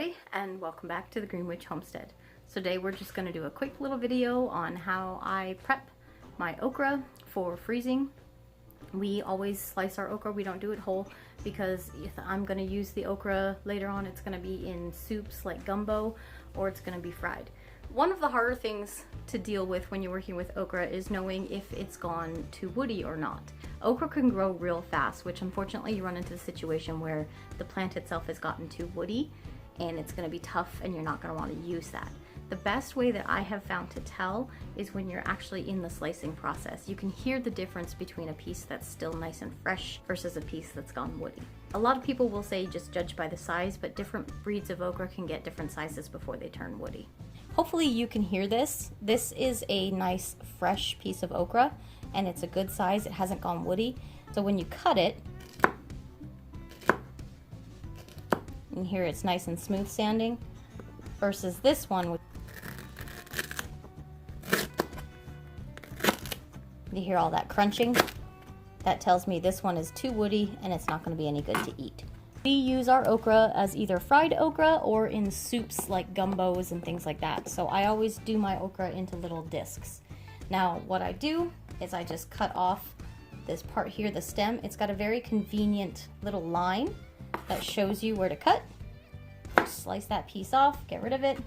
everybody, and welcome back to the Green Witch Homestead. So today we're just going to do a quick little video on how I prep my okra for freezing. We always slice our okra, we don't do it whole because if I'm going to use the okra later on, it's going to be in soups like gumbo or it's going to be fried. One of the harder things to deal with when you're working with okra is knowing if it's gone too woody or not. Okra can grow real fast, which unfortunately you run into the situation where the plant itself has gotten too woody and it's going to be tough and you're not going to want to use that. The best way that I have found to tell is when you're actually in the slicing process. You can hear the difference between a piece that's still nice and fresh versus a piece that's gone woody. A lot of people will say just judge by the size, but different breeds of okra can get different sizes before they turn woody. Hopefully you can hear this. This is a nice fresh piece of okra and it's a good size. It hasn't gone woody. So when you cut it, you can hear it's nice and smooth sounding versus this one. You hear all that crunching? That tells me this one is too woody and it's not going to be any good to eat. We use our okra as either fried okra or in soups like gumbos and things like that. So I always do my okra into little discs. Now what I do is I just cut off this part here, the stem. It's got a very convenient little line that shows you where to cut. Slice that piece off, get rid of it,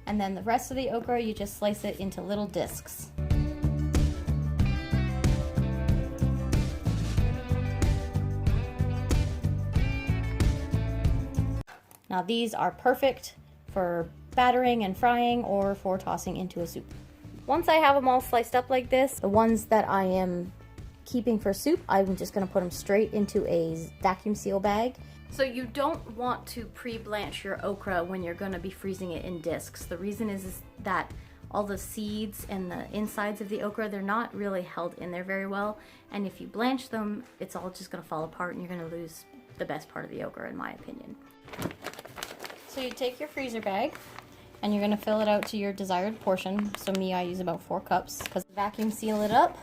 and then the rest of the okra you just slice it into little discs. Now these are perfect for battering and frying or for tossing into a soup. Once I have them all sliced up like this, the ones that I am keeping for soup, I'm just going to put them straight into a vacuum seal bag. So you don't want to pre-blanch your okra when you're going to be freezing it in discs. The reason is that all the seeds and the insides of the okra, they're not really held in there very well. And if you blanch them, it's all just going to fall apart and you're going to lose the best part of the okra, in my opinion. So you take your freezer bag and you're going to fill it out to your desired portion. So me, I use about 4 cups because vacuum seal it up,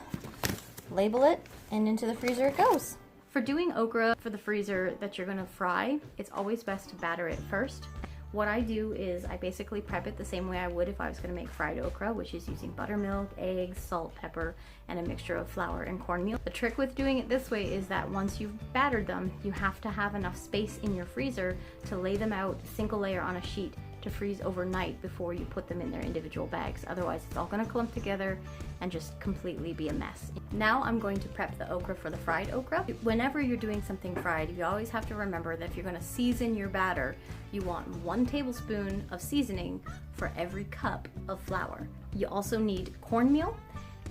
label it, and into the freezer it goes. For doing okra for the freezer that you're going to fry, it's always best to batter it first. What I do is I basically prep it the same way I would if I was going to make fried okra, which is using buttermilk, eggs, salt, pepper, and a mixture of flour and cornmeal. The trick with doing it this way is that once you've battered them, you have to have enough space in your freezer to lay them out single layer on a sheet to freeze overnight before you put them in their individual bags. Otherwise it's all going to clump together and just completely be a mess. Now I'm going to prep the okra for the fried okra. Whenever you're doing something fried, you always have to remember that if you're going to season your batter, you want 1 tablespoon of seasoning for every cup of flour. You also need cornmeal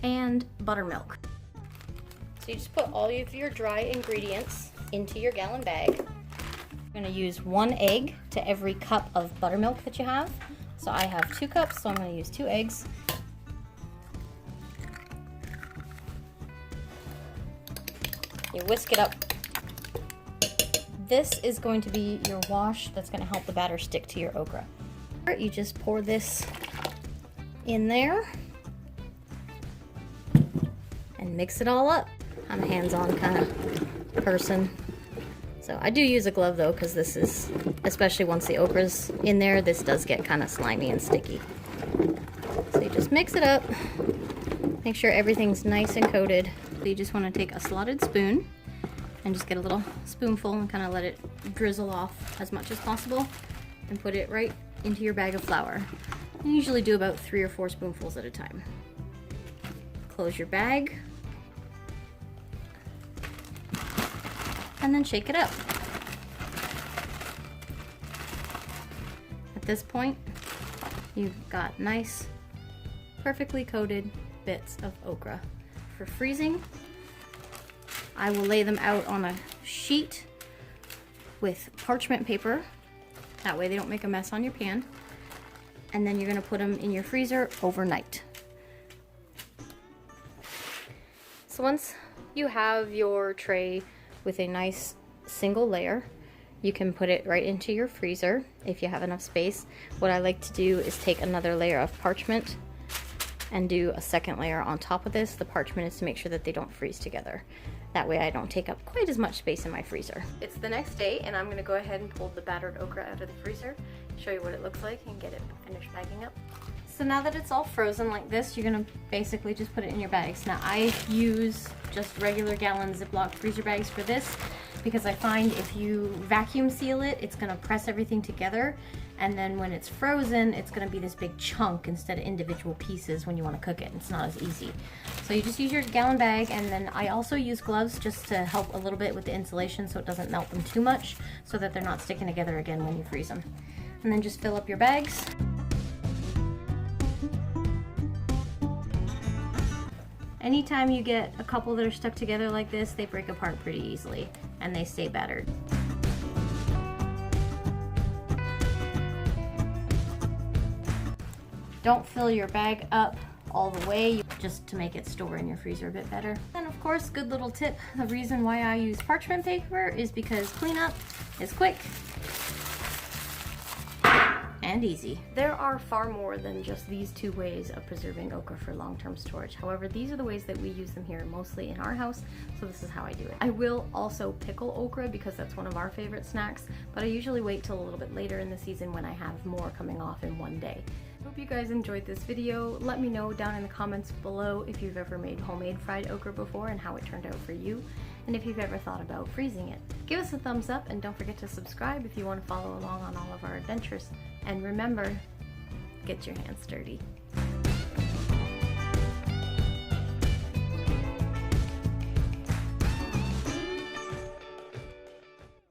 and buttermilk. So you just put all of your dry ingredients into your gallon bag. I'm going to use 1 egg to every cup of buttermilk that you have. So I have 2 cups, so I'm going to use 2 eggs. You whisk it up. This is going to be your wash that's going to help the batter stick to your okra. You just pour this in there and mix it all up. I'm a hands-on kind of person. So I do use a glove though, because this is, especially once the okra's in there, this does get kind of slimy and sticky. So you just mix it up, make sure everything's nice and coated. So you just want to take a slotted spoon and just get a little spoonful and kind of let it drizzle off as much as possible and put it right into your bag of flour. You usually do about 3 or 4 spoonfuls at a time. Close your bag. And then shake it up. At this point, you've got nice, perfectly coated bits of okra. For freezing, I will lay them out on a sheet with parchment paper. That way they don't make a mess on your pan. And then you're going to put them in your freezer overnight. So once you have your tray with a nice single layer, you can put it right into your freezer if you have enough space. What I like to do is take another layer of parchment and do a second layer on top of this. The parchment is to make sure that they don't freeze together. That way I don't take up quite as much space in my freezer. It's the next day and I'm gonna go ahead and pull the battered okra out of the freezer. show you what it looks like and get it finished bagging up. So now that it's all frozen like this, you're gonna basically just put it in your bags. Now I use just regular gallon Ziploc freezer bags for this because I find if you vacuum seal it, it's gonna press everything together, and then when it's frozen, it's gonna be this big chunk instead of individual pieces when you wanna cook it. It's not as easy. So you just use your gallon bag, and then I also use gloves just to help a little bit with the insulation so it doesn't melt them too much, so that they're not sticking together again when you freeze them. And then just fill up your bags. Anytime you get a couple that are stuck together like this, they break apart pretty easily and they stay battered. Don't fill your bag up all the way, just to make it store in your freezer a bit better. And of course, good little tip, the reason why I use parchment paper is because cleanup is quick and easy. There are far more than just these two ways of preserving okra for long-term storage. However, these are the ways that we use them here mostly in our house, so this is how I do it. I will also pickle okra because that's one of our favorite snacks, but I usually wait till a little bit later in the season when I have more coming off in one day. Hope you guys enjoyed this video. Let me know down in the comments below if you've ever made homemade fried okra before and how it turned out for you, and if you've ever thought about freezing it. Give us a thumbs up and don't forget to subscribe if you want to follow along on all of our adventures. And remember, get your hands dirty.